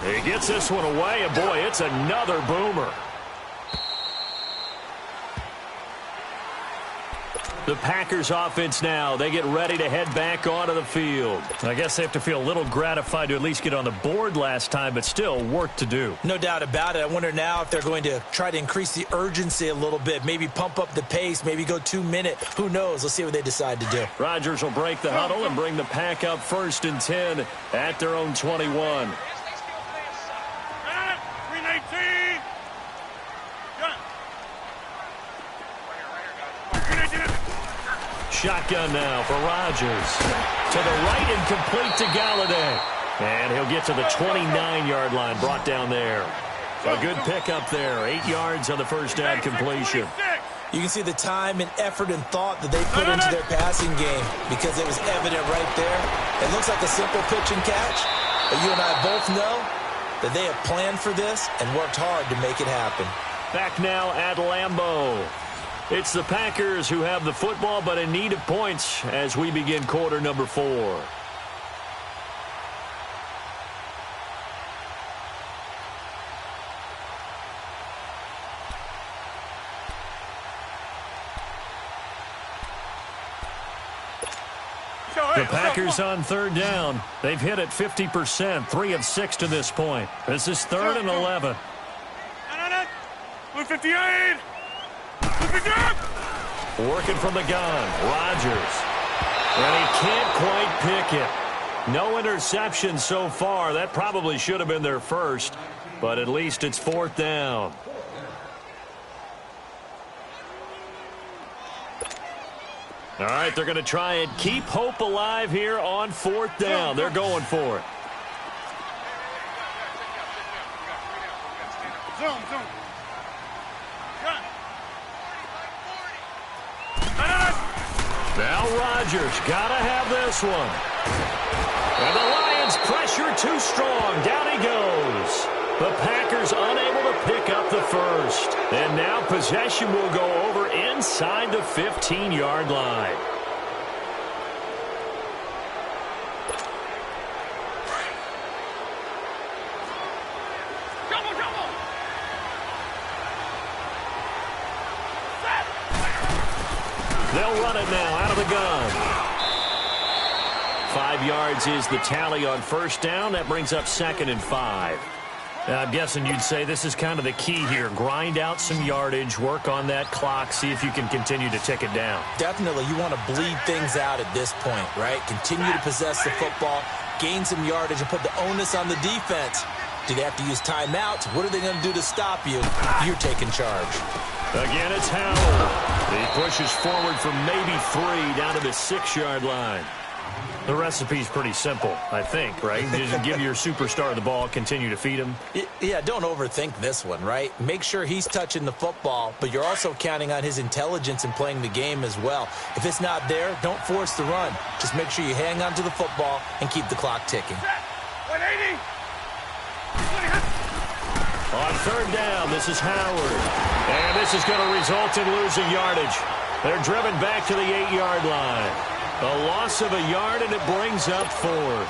He gets this one away, and boy, it's another boomer. The Packers offense now. They get ready to head back onto the field. I guess they have to feel a little gratified to at least get on the board last time, but still work to do. No doubt about it. I wonder now if they're going to try to increase the urgency a little bit, maybe pump up the pace, maybe go 2 minutes. Who knows? Let's see what they decide to do. Rodgers will break the huddle and bring the Pack up 1st and 10 at their own 21. Shotgun now for Rodgers. To the right and complete to Galladay. And he'll get to the 29-yard line, brought down there. A good pickup there. 8 yards on the first down completion. You can see the time and effort and thought that they put into their passing game because it was evident right there. It looks like a simple pitch and catch, but you and I both know that they have planned for this and worked hard to make it happen. Back now at Lambeau. It's the Packers who have the football, but in need of points as we begin quarter number 4. The Packers on 3rd down. They've hit it 50%, 3 of 6 to this point. This is 3rd and 11. 58. Working from the gun, Rodgers. And he can't quite pick it. No interception so far. That probably should have been their first, but at least it's 4th down. All right, they're going to try and keep hope alive here on 4th down. They're going for it. Zone. Now Rodgers got to have this one. And the Lions pressure too strong. Down he goes. The Packers unable to pick up the first. And now possession will go over inside the 15-yard line. They'll run it now out of the gun. 5 yards is the tally on 1st down. That brings up 2nd and 5. I'm guessing you'd say this is kind of the key here. Grind out some yardage, work on that clock, see if you can continue to tick it down. Definitely, you want to bleed things out at this point, right? Continue to possess the football, gain some yardage, and put the onus on the defense. Do they have to use timeouts? What are they going to do to stop you? You're taking charge. Again, it's Howard. He pushes forward from maybe 3 down to the 6-yard line. The recipe's pretty simple, I think, right? You just give your superstar the ball, continue to feed him. Yeah, don't overthink this one, right? Make sure he's touching the football, but you're also counting on his intelligence in playing the game as well. If it's not there, don't force the run. Just make sure you hang on to the football and keep the clock ticking. 180. On 3rd down, this is Howard. And this is going to result in losing yardage. They're driven back to the 8-yard line. A loss of a yard, and it brings up 4th.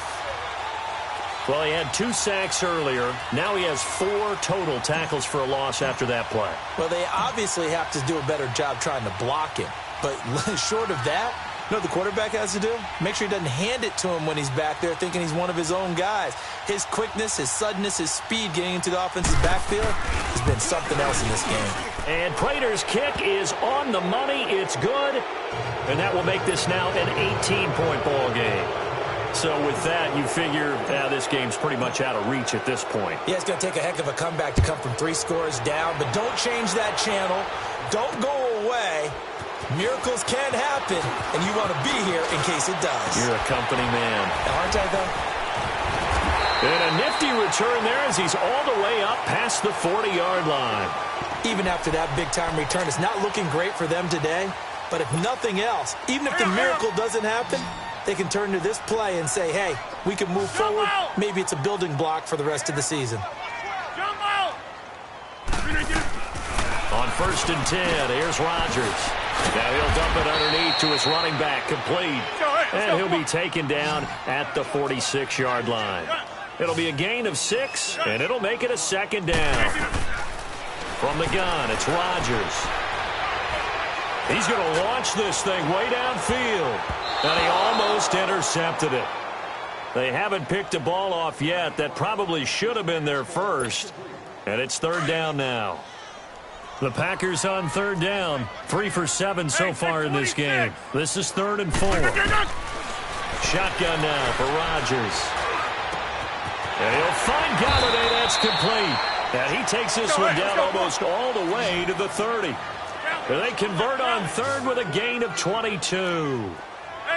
Well, he had 2 sacks earlier. Now he has 4 total tackles for a loss after that play. Well, they obviously have to do a better job trying to block him. But short of that, you know what the quarterback has to do? Make sure he doesn't hand it to him when he's back there thinking he's one of his own guys. His quickness, his suddenness, his speed getting into the offensive backfield has been something else in this game. And Prater's kick is on the money. It's good. And that will make this now an 18-point ball game. So with that, you figure this game's pretty much out of reach at this point. Yeah, it's going to take a heck of a comeback to come from 3 scores down. But don't change that channel. Don't go away. Miracles can happen, and you want to be here in case it does. You're a company man. Aren't I, though? And a nifty return there as he's all the way up past the 40-yard line. Even after that big-time return, it's not looking great for them today. But if nothing else, even if the miracle doesn't happen, they can turn to this play and say, hey, we can move forward. Maybe it's a building block for the rest of the season. On 1st and 10, here's Rodgers. Now he'll dump it underneath to his running back, complete. And he'll be taken down at the 46-yard line. It'll be a gain of 6, and it'll make it a 2nd down. From the gun, it's Rodgers. He's going to launch this thing way downfield. And he almost intercepted it. They haven't picked a ball off yet. That probably should have been their first. And it's third down now. The Packers on third down. 3 for 7 so far in this game. This is 3rd and 4. Shotgun now for Rodgers. And he'll find Galladay. That's complete. And he takes this one down almost all the way to the 30. They convert on third with a gain of 22.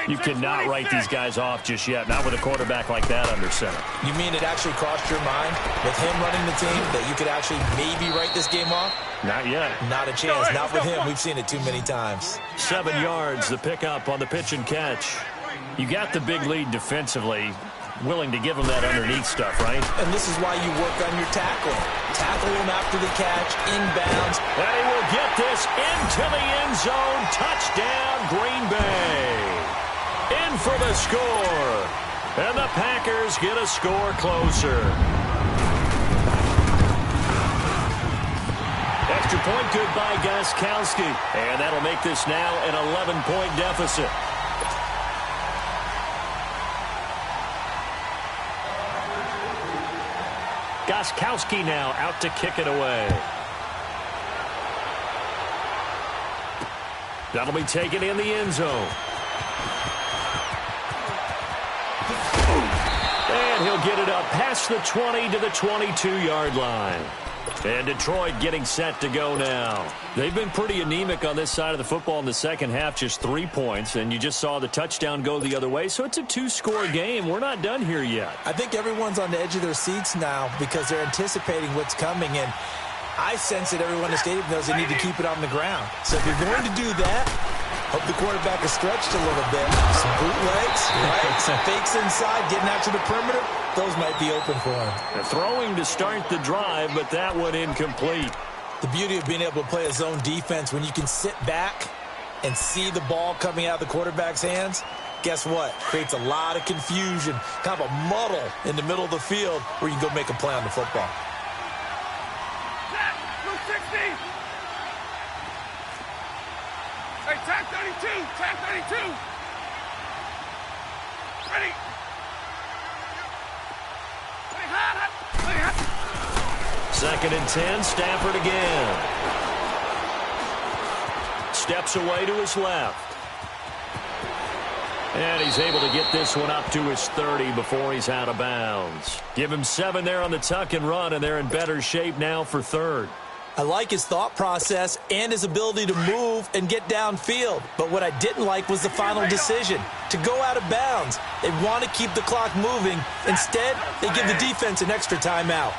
You cannot write these guys off just yet, not with a quarterback like that under center. You mean it actually crossed your mind with him running the team that you could actually maybe write this game off? Not yet. Not a chance. Not with him. We've seen it too many times. 7 yards, the pickup on the pitch and catch. You got the big lead defensively. Willing to give him that underneath stuff, right? And this is why you work on your tackling. Tackle him after the catch, inbounds. And he will get this into the end zone. Touchdown, Green Bay. In for the score. And the Packers get a score closer. Extra point good by Gostkowski. And that'll make this now an 11-point deficit. Gostkowski now out to kick it away. That'll be taken in the end zone. And he'll get it up past the 20 to the 22-yard line. And Detroit getting set to go now. They've been pretty anemic on this side of the football in the second half, just 3 points, and you just saw the touchdown go the other way, so it's a 2-score game. We're not done here yet. I think everyone's on the edge of their seats now because they're anticipating what's coming, and I sense that everyone in the stadium knows they need to keep it on the ground. So if you're going to do that, hope the quarterback is stretched a little bit. Some bootlegs, right? Some fakes inside, getting out to the perimeter. Those might be open for him. They're throwing to start the drive, but that one incomplete. The beauty of being able to play a zone defense when you can sit back and see the ball coming out of the quarterback's hands, guess what? Creates a lot of confusion, kind of a muddle in the middle of the field where you can go make a play on the football. Hey, tag 32, tag 32. Ready. Second and 10, Stafford again. Steps away to his left. And he's able to get this one up to his 30 before he's out of bounds. Give him 7 there on the tuck and run, and they're in better shape now for third. I like his thought process and his ability to move and get downfield. But what I didn't like was the final decision, to go out of bounds. They want to keep the clock moving. Instead, they give the defense an extra timeout.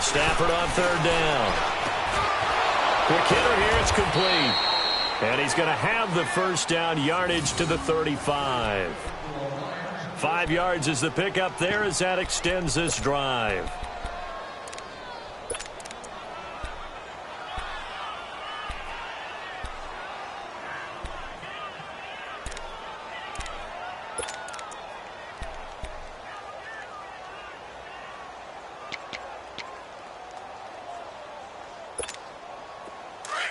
Stafford on third down. Quick hitter here, it's complete. And he's going to have the first down, yardage to the 35. 5 yards is the pickup there as that extends this drive.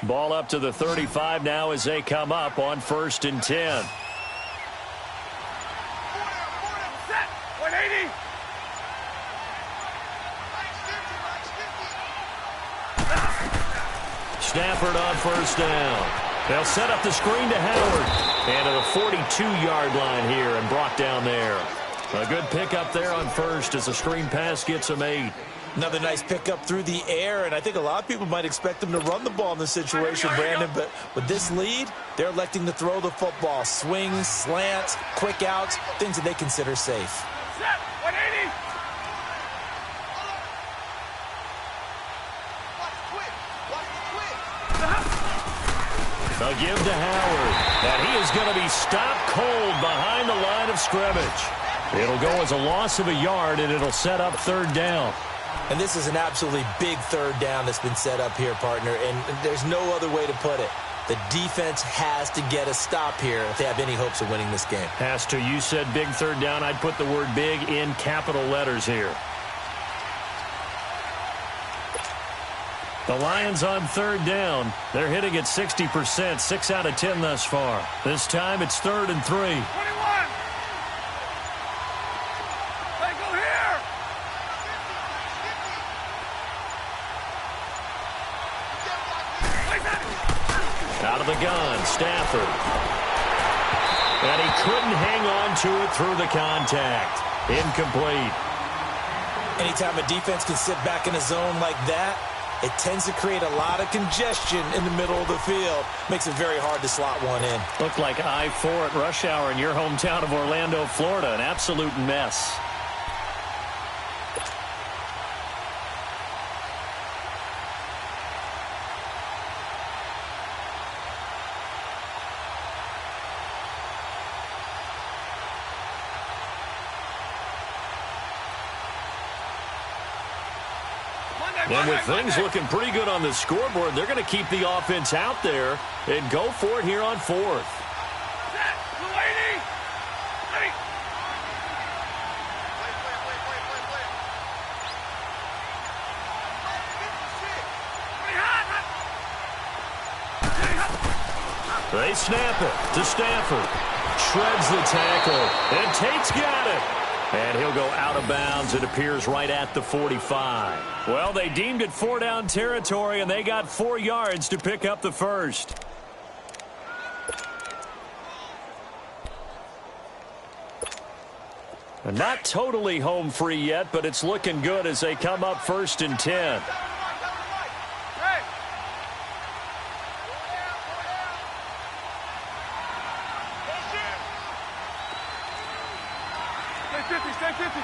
Ball up to the 35 now as they come up on 1st and 10. Set. 180. Stafford on first down. They'll set up the screen to Howard. And to the 42-yard line here and brought down there. A good pickup there on first as the screen pass gets him 8. Another nice pickup through the air, and I think a lot of people might expect them to run the ball in this situation, Brandon, but with this lead, they're electing to throw the football. Swings, slants, quick outs, things that they consider safe. Set. 180. They'll give to Howard, and he is going to be stopped cold behind the line of scrimmage. It'll go as a loss of a yard, and it'll set up third down. And this is an absolutely big third down that's been set up here, partner, and there's no other way to put it. The defense has to get a stop here if they have any hopes of winning this game. Has to. You said big third down. I'd put the word big in capital letters here. The Lions on third down. They're hitting at 60%, 6 out of 10 thus far. This time it's 3rd and 3. 21. Hey, go here. Out of the gun, Stafford. And he couldn't hang on to it through the contact. Incomplete. Anytime a defense can sit back in a zone like that, it tends to create a lot of congestion in the middle of the field. Makes it very hard to slot one in. Looked like I-4 at rush hour in your hometown of Orlando, Florida. An absolute mess. And with things looking pretty good on the scoreboard, they're going to keep the offense out there and go for it here on 4th. They snap it to Stafford. Shreds the tackle. And Tate's got it. And he'll go out of bounds. It appears right at the 45. Well, they deemed it 4-down territory, and they got 4 yards to pick up the first. And not totally home free yet, but it's looking good as they come up 1st and 10. Stay 50.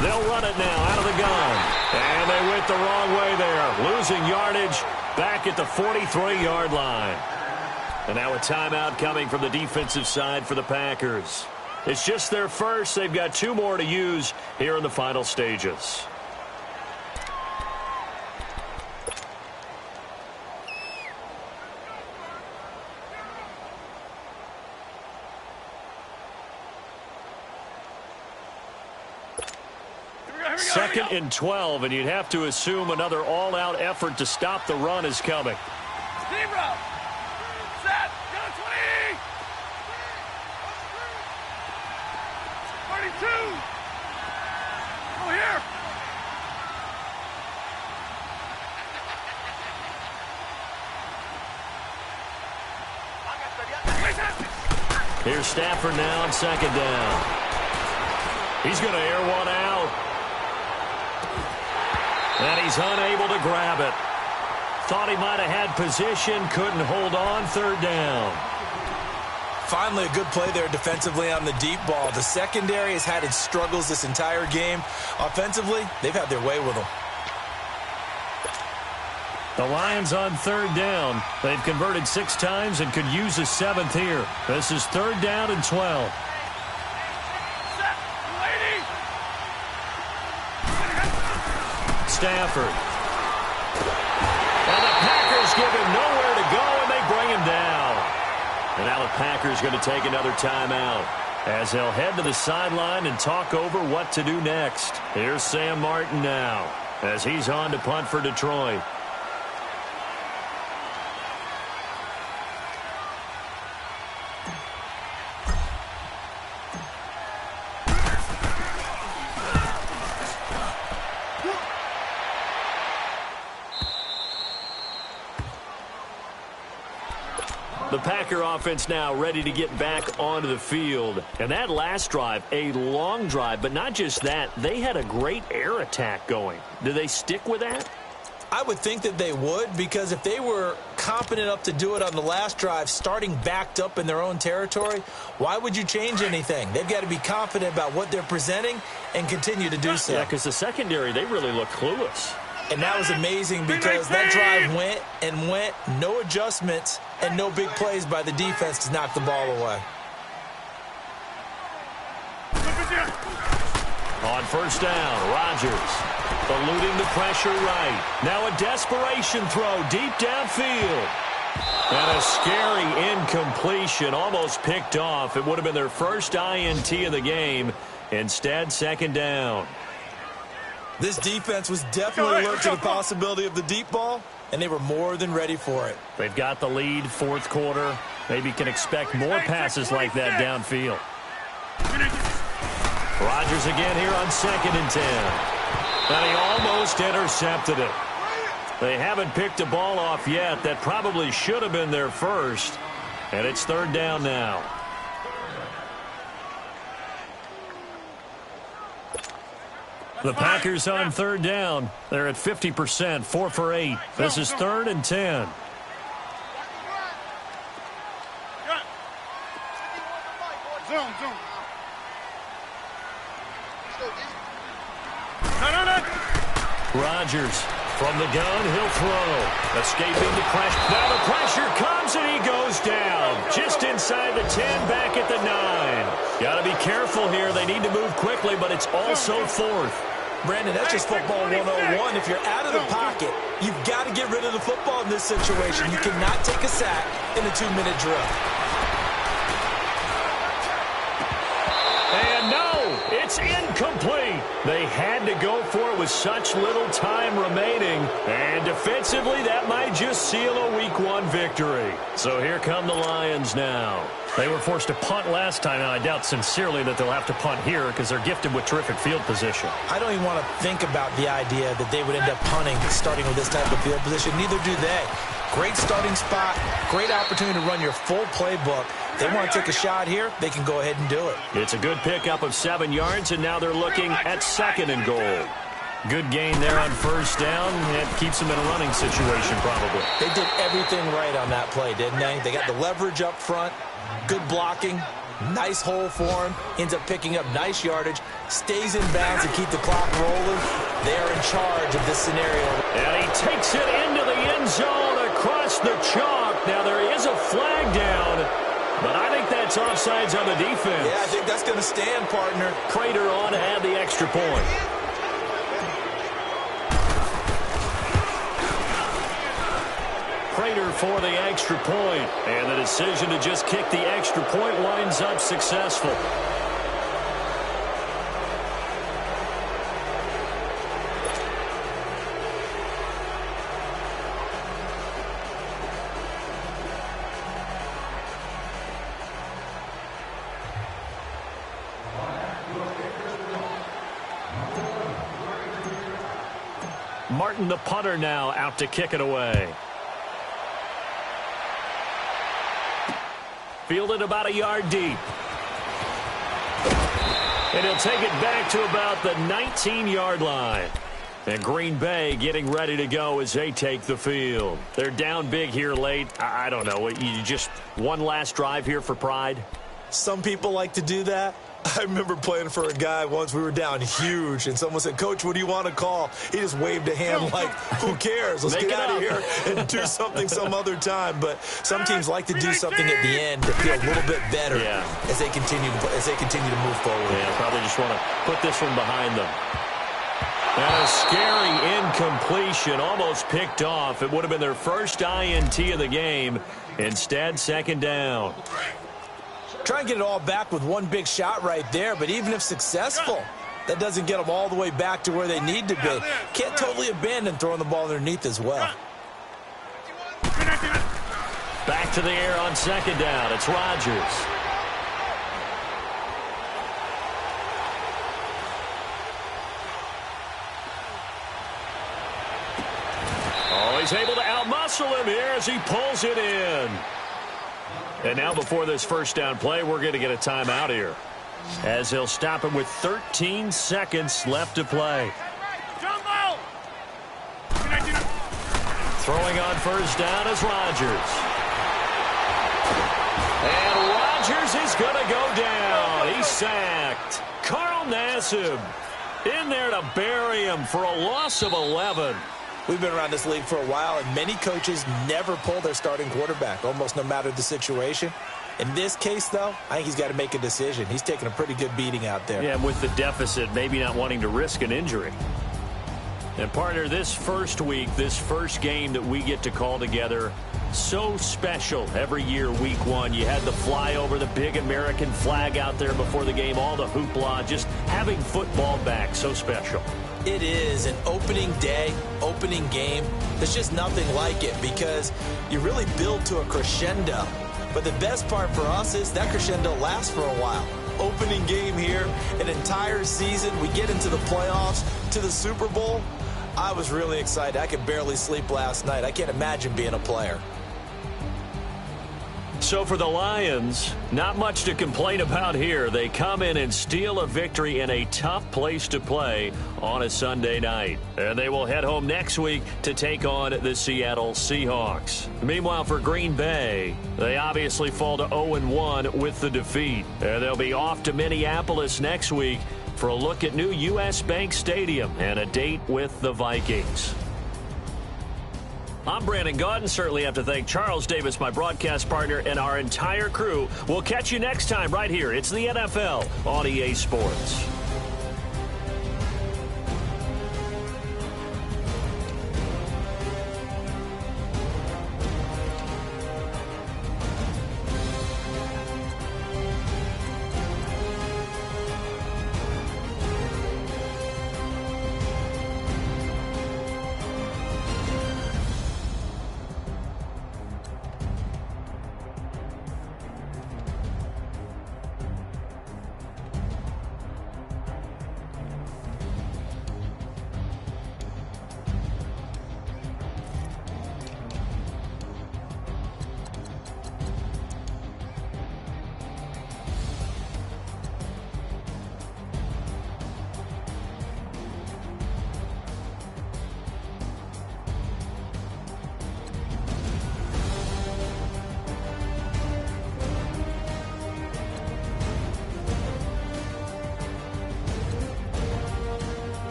They'll run it now out of the gun. And they went the wrong way there. Losing yardage back at the 43-yard line. And now a timeout coming from the defensive side for the Packers. It's just their first. They've got 2 more to use here in the final stages. Second and 12, and you'd have to assume another all-out effort to stop the run is coming. Steam route. Set. Go 20. 32. Go here. Here's Stafford now on 2nd down. He's going to air one out. And he's unable to grab it. Thought he might have had position, couldn't hold on, 3rd down. Finally, a good play there defensively on the deep ball. The secondary has had its struggles this entire game. Offensively, they've had their way with them. The Lions on 3rd down. They've converted 6 times and could use a 7th here. This is 3rd down and 12. Stafford. And the Packers give him nowhere to go, and they bring him down. And now the Packers going to take another timeout as they'll head to the sideline and talk over what to do next. Here's Sam Martin now as he's on to punt for Detroit. The Packer offense now ready to get back onto the field. And that last drive, a long drive, but not just that. They had a great air attack going. Do they stick with that? I would think that they would, because if they were competent enough to do it on the last drive, starting backed up in their own territory, why would you change anything? They've got to be confident about what they're presenting and continue to do so. Yeah, because the secondary, they really look clueless. And that was amazing because that drive went and went, no adjustments, and no big plays by the defense to knock the ball away. On 1st down, Rodgers eluding the pressure right. Now a desperation throw deep downfield. And a scary incompletion, almost picked off. It would have been their first INT of the game. Instead, second down. This defense was definitely alert to the possibility of the deep ball, and they were more than ready for it. They've got the lead, fourth quarter. Maybe can expect more passes like that downfield. Rodgers again here on 2nd and 10. And he almost intercepted it. They haven't picked a ball off yet. That probably should have been their first. And it's third down now. The Packers on third down. They're at 50%, 4 for 8. This is 3rd and 10. Zone. Rodgers from the gun, he'll throw. Escaping the pressure. Now the pressure comes and he goes down. Just inside the 10, back at the 9. Got to be careful here. They need to move quickly, but it's also 4th. Brandon, that's just football 101. If you're out of the pocket, you've got to get rid of the football in this situation. You cannot take a sack in a 2-minute drill. And no, it's incomplete. They had to go for it with such little time remaining. And defensively, that might just seal a Week 1 victory. So here come the Lions now. They were forced to punt last time, and I doubt sincerely that they'll have to punt here because they're gifted with terrific field position. I don't even want to think about the idea that they would end up punting starting with this type of field position. Neither do they. Great starting spot, great opportunity to run your full playbook. They want to take a shot here, they can go ahead and do it. It's a good pickup of 7 yards, and now they're looking at 2nd and goal. Good gain there on first down. It keeps them in a running situation probably. They did everything right on that play, didn't they? They got the leverage up front, good blocking, nice hole for him, ends up picking up nice yardage, stays in bounds to keep the clock rolling. They are in charge of this scenario. And he takes it into the end zone across the chalk. Now there is a flag down, but I think that's offsides on the defense. Yeah, I think that's going to stand, partner. Prater on to add the extra point. Prater for the extra point, and the decision to just kick the extra point winds up successful. Martin, the punter, now out to kick it away. Fielded about a yard deep. And he'll take it back to about the 19-yard line. And Green Bay getting ready to go as they take the field. They're down big here late. I don't know. You just one last drive here for pride? Some people like to do that. I remember playing for a guy once. We were down huge, and someone said, "Coach, what do you want to call?" He just waved a hand like, who cares? Let's get out of here and do something some other time. But some teams like to do something at the end to feel a little bit better as they continue to move forward. Yeah, probably just want to put this one behind them. And a scary incompletion, almost picked off. It would have been their first INT of the game. Instead, second down. Try and get it all back with one big shot right there, but even if successful, that doesn't get them all the way back to where they need to be. Can't totally abandon throwing the ball underneath as well. Back to the air on second down. It's Rodgers. Oh, he's able to outmuscle him here as he pulls it in. And now before this first down play, we're going to get a timeout here, as he'll stop him with 13 seconds left to play. Throwing on first down is Rodgers. And Rodgers is going to go down. He's sacked. Carl Nassib in there to bury him for a loss of 11. We've been around this league for a while, and many coaches never pull their starting quarterback, almost no matter the situation. In this case, though, I think he's got to make a decision. He's taking a pretty good beating out there. Yeah, with the deficit, maybe not wanting to risk an injury. And, partner, this first week, this first game that we get to call together, so special every year, week one. You had the flyover, the big American flag out there before the game, all the hoopla, just having football back, so special. It is an opening day, opening game. There's just nothing like it because you really build to a crescendo. But the best part for us is that crescendo lasts for a while. Opening game here, an entire season. We get into the playoffs, to the Super Bowl. I was really excited. I could barely sleep last night. I can't imagine being a player. So for the Lions, not much to complain about here. They come in and steal a victory in a tough place to play on a Sunday night. And they will head home next week to take on the Seattle Seahawks. Meanwhile, for Green Bay, they obviously fall to 0-1 with the defeat. And they'll be off to Minneapolis next week for a look at new U.S. Bank Stadium and a date with the Vikings. I'm Brandon Gaudin. Certainly have to thank Charles Davis, my broadcast partner, and our entire crew. We'll catch you next time right here. It's the NFL on EA Sports.